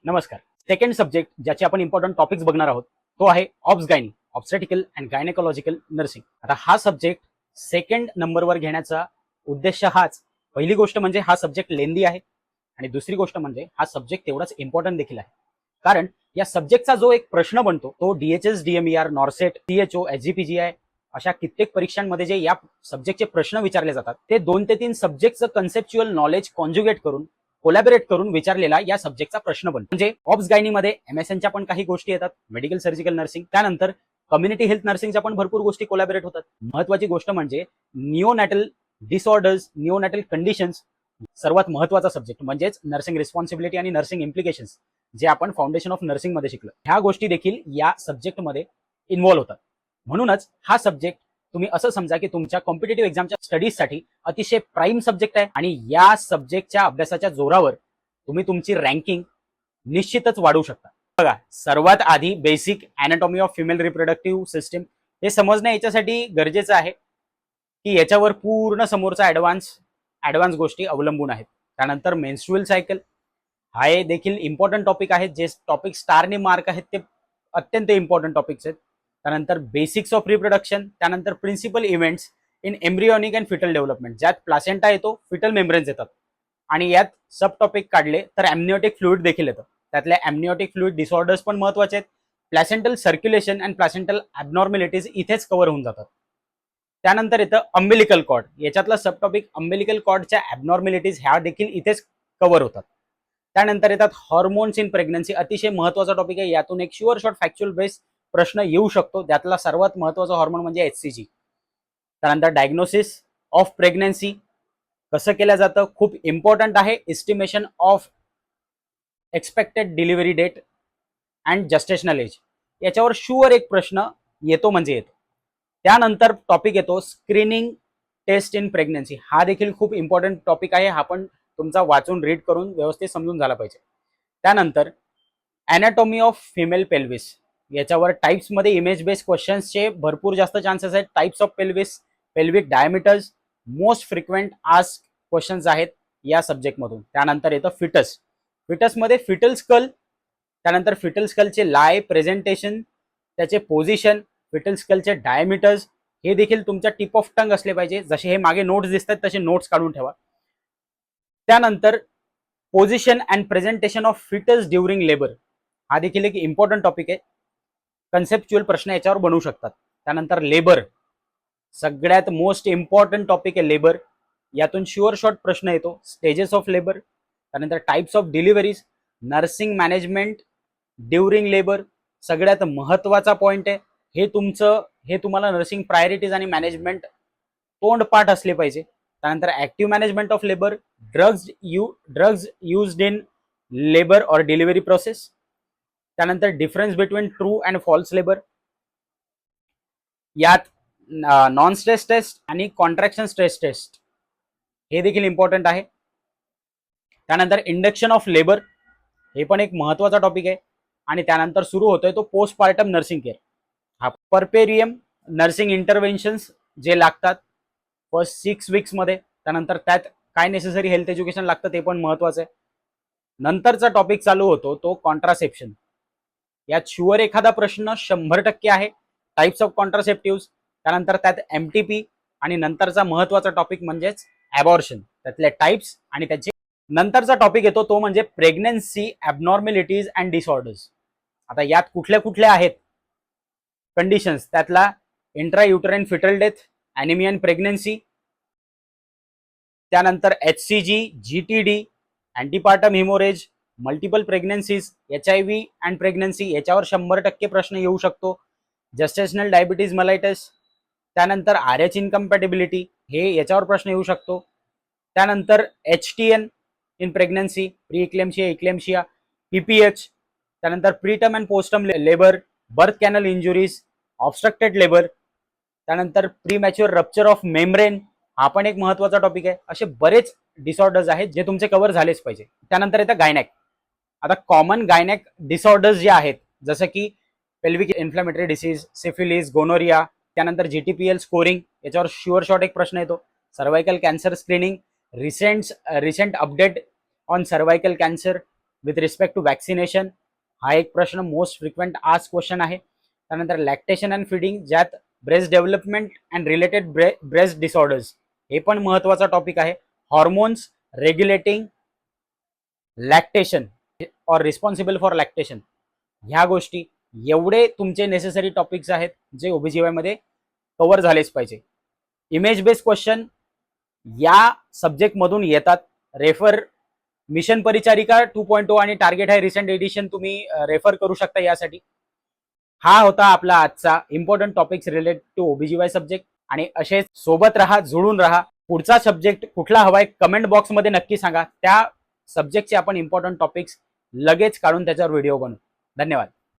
नमस्कार. Second subject ज्याचे आपण इम्पॉर्टंट टॉपिक्स बघणार आहोत तो आहे ऑब्स गायनी, ऑब्स्टेटिकल अँड गायनेकोलॉजिकल नर्सिंग. आता हा सब्जेक्ट सेकंड नंबरवर घेण्याचा उद्देश हाच. पहिली गोष्ट म्हणजे हा सब्जेक्ट लेंदी आहे आणि दुसरी गोष्ट म्हणजे हा सब्जेक्ट तेवढाच इम्पॉर्टंट देखील आहे. कारण या सब्जेक्टचा जो एक प्रश्न बनतो तो DHS, DMER, नॉर्सेट, CHO, SGPGI अशा कित्येक परीक्षांमध्ये जे या सब्जेक्टचे प्रश्न विचारले जातात ते 2 ते 3 सब्जेक्टचं कन्सेप्च्युअल नॉलेज कॉन्ज्युगेट करून कोलॅबोरेट करून विचारलेला या सब्जेक्टचा प्रश्न बनतो. म्हणजे ऑब्स गायनीमध्ये MSNच्या पण काही गोष्टी येतात, मेडिकल सर्जिकल नर्सिंग, त्यानंतर कम्युनिटी हेल्थ नर्सिंगच्या पण भरपूर गोष्टी कोलॅबोरेट होतात. महत्वाची गोष्ट म्हणजे निओनॅटल डिसऑर्डर्स, निओनॅटल कंडिशन्स, सर्वात महत्वाचा सब्जेक्ट म्हणजेच नर्सिंग रिस्पॉन्सिबिलिटी आणि नर्सिंग इम्प्लिकेशन्स जे आपण फाउंडेशन ऑफ नर्सिंग मध्ये शिकलो, ह्या गोष्टी देखील या सब्जेक्टमध्ये इन्व्हॉल्व्ह होतात. म्हणूनच हा सब्जेक्ट तुम्ही असं समजा की तुमच्या कॉम्पिटेटिव्ह एक्झामच्या स्टडीजसाठी अतिशय प्राईम सब्जेक्ट आहे आणि या सब्जेक्टच्या अभ्यासाच्या जोरावर तुम्ही तुमची रँकिंग निश्चितच वाढवू शकता. बघा, सर्वात आधी basic anatomy of female reproductive system हे समजणं याच्यासाठी गरजेचं आहे की याच्यावर पूर्ण समोरचा ऍडव्हान्स गोष्टी अवलंबून आहेत. त्यानंतर मेन्स्ट्रुअल सायकल हा देखील इम्पॉर्टंट टॉपिक आहे. जे टॉपिक स्टारने मार्क आहेत ते अत्यंत इम्पॉर्टंट टॉपिक्स आहेत. त्यानंतर बेसिक्स ऑफ रिप्रोडक्शन, त्यानंतर principal events in embryonic and fetal development, ज्यात प्लासेंटा येतो, फिटल मेम्ब्रेन्स येतात आणि यात सब टॉपिक काढले तर एमनिओटिक फ्लुइड देखील येतं. त्यातल्या एमनिओटिक फ्लुइड डिसऑर्डर्स पण महत्वाचे आहेत. प्लॅसेंटल सर्क्युलेशन अँड प्लॅसेंटल ॲबनॉर्मॅलिटीज इथेच कव्हर होऊन जातात. त्यानंतर येतं अम्बिलिकल कॉर्ड, याच्यातला सब टॉपिक अम्बिलिकल कॉर्डच्या ॲबनॉर्मॅलिटीज ह्या देखील इथेच कव्हर होतात. त्यानंतर येतात हॉर्मोन्स इन प्रेग्नन्सी, अतिशय महत्वाचा टॉपिक आहे. यातून एक शुअर शॉर्ट फॅक्च्युअल बेस प्रश्न येऊ शकतो. त्यातला सर्वात महत्वाचा हॉर्मोन म्हणजे HCG. त्यानंतर डायग्नोसिस ऑफ प्रेग्नन्सी कसं केलं जातं, खूप इम्पॉर्टंट आहे. Estimation of expected delivery date and gestational age, याच्यावर शुअर एक प्रश्न येतो म्हणजे येतो. त्यानंतर टॉपिक येतो स्क्रीनिंग टेस्ट इन प्रेग्नन्सी, हा देखील खूप इम्पॉर्टंट टॉपिक आहे. हा पण तुमचा वाचून रीड करून व्यवस्थित समजून झाला पाहिजे. त्यानंतर अॅनाटॉमी ऑफ फिमेल पेल्विस, याच्यावर टाइप्समध्ये इमेज बेस्ड क्वेश्चन्सचे भरपूर जास्त चान्सेस आहेत. Types of pelvis, pelvic diameters, most frequent ask questions आहेत या सब्जेक्टमधून. त्यानंतर येतं फिटस, फिटसमध्ये फिटल स्कल, त्यानंतर फिटल स्कलचे लाय प्रेझेंटेशन, त्याचे पोझिशन, फिटल स्कलचे डायमीटर्स हे देखील तुमच्या टिप ऑफ टंग असले पाहिजे. जसे हे मागे नोट्स दिसतात तसे नोट्स काढून ठेवा. त्यानंतर position and presentation of fetus during labour, हा देखील एक इम्पॉर्टंट टॉपिक आहे. कन्सेप्च्युअल प्रश्न याच्यावर बनवू शकतात. त्यानंतर लेबर, सगळ्यात मोस्ट इम्पॉर्टंट टॉपिक आहे लेबर. यातून शुअर शॉर्ट प्रश्न येतो. स्टेजेस ऑफ लेबर, त्यानंतर types of deliveries, nursing management during labour, सगळ्यात महत्वाचा पॉइंट आहे. हे तुम्हाला नर्सिंग प्रायोरिटीज आणि मॅनेजमेंट तोंडपाठ असले पाहिजे. त्यानंतर active management of labour, drugs used in labour और डिलिव्हरी प्रोसेस, त्यानंतर difference between true and false labour, यात नॉन स्ट्रेस टेस्ट आणि कॉन्ट्रॅक्शन स्ट्रेस टेस्ट हे देखील इम्पॉर्टंट आहे. त्यानंतर इंडक्शन ऑफ लेबर, हे पण एक महत्वाचा टॉपिक आहे. आणि त्यानंतर सुरू होतोय तो पोस्टपार्टम नर्सिंग केअर, हा परपेरियम नर्सिंग इंटरव्हेन्शन्स जे लागतात फर्स्ट 6 वीक्समध्ये. त्यानंतर त्यात काय नेसेसरी हेल्थ एज्युकेशन लागतं ते पण महत्वाचं आहे. नंतरचा टॉपिक चालू होतो तो कॉन्ट्रासेप्शन, यात शुअर एखादा प्रश्न 100% आहे. टाइप्स ऑफ कॉन्ट्रासेप्टिव्स, त्यानंतर त्यात MTP आणि नंतरचा महत्वाचा टॉपिक म्हणजेच ॲबॉर्शन, त्यातले टाइप्स आणि त्याचे नंतरचा टॉपिक येतो तो म्हणजे प्रेग्नन्सी ॲबनॉर्मॅलिटीज अँड डिसऑर्डर्स. आता यात कुठल्या कुठल्या आहेत कंडिशन्स, त्यातला intrauterine fetal death, anaemia in pregnancy, त्यानंतर HCG, GTD, antepartum haemorrhage, multiple pregnancies, HIV and pregnancy, याच्यावर 100% प्रश्न येऊ शकतो. जस्टेशनल डायबिटीज मलायटस, त्यानंतर RH इनकम्पॅटिबिलिटी, हे याच्यावर प्रश्न येऊ शकतो. त्यानंतर HTN in pregnancy, pre eclampsia, eclampsia, PPH, त्यानंतर preterm and postterm labour, birth canal injuries, obstructed labour, त्यानंतर प्रीमॅच्युअर रप्चर ऑफ मेम्ब्रेन, हा पण एक महत्वाचा टॉपिक आहे. असे बरेच डिसऑर्डर्स आहेत जे तुमचे कव्हर झालेच पाहिजे. त्यानंतर येतं गायनॅक. आता कॉमन गायनॅक डिसऑर्डर्स जे आहेत जसं की pelvic inflammatory disease, syphilis, gonorrhoea, त्यानंतर GTPL स्कोरिंग, याच्यावर शुअर शॉर्ट एक प्रश्न येतो. Cervical cancer screening, recent update on cervical cancer, with respect to vaccination, हा एक प्रश्न मोस्ट फ्रिक्वेंट आज क्वेश्चन आहे. त्यानंतर लॅक्टेशन अँड फिडिंग, ज्यात breast development and related breast disorders, हे पण महत्वाचा टॉपिक आहे. हॉर्मोन्स रेग्युलेटिंग लॅक्टेशन और रिस्पॉन्सिबल फॉर लॅक्टेशन, ह्या गोष्टी, एवढे तुमचे नेसेसरी टॉपिक्स आहेत जे OBGY मध्ये कव्हर झालेच पाहिजे. इमेज बेस्ड क्वेश्चन या सब्जेक्ट मधून येतात. रेफर मिशन परिचारिका 2.0 आणि टार्गेट आहे रिसेंट एडिशन, तुम्ही रेफर करू शकता यासाठी. हा होता आपला आजचा important topics related to OBGY subject. आणि असेच सोबत राहा, जुळून राहा. पुढचा सब्जेक्ट कुठला हवाय कमेंट बॉक्समध्ये नक्की सांगा. त्या सब्जेक्टचे आपण इम्पॉर्टंट टॉपिक्स लगेच काढून त्याच्यावर व्हिडिओ बनवू. धन्यवाद.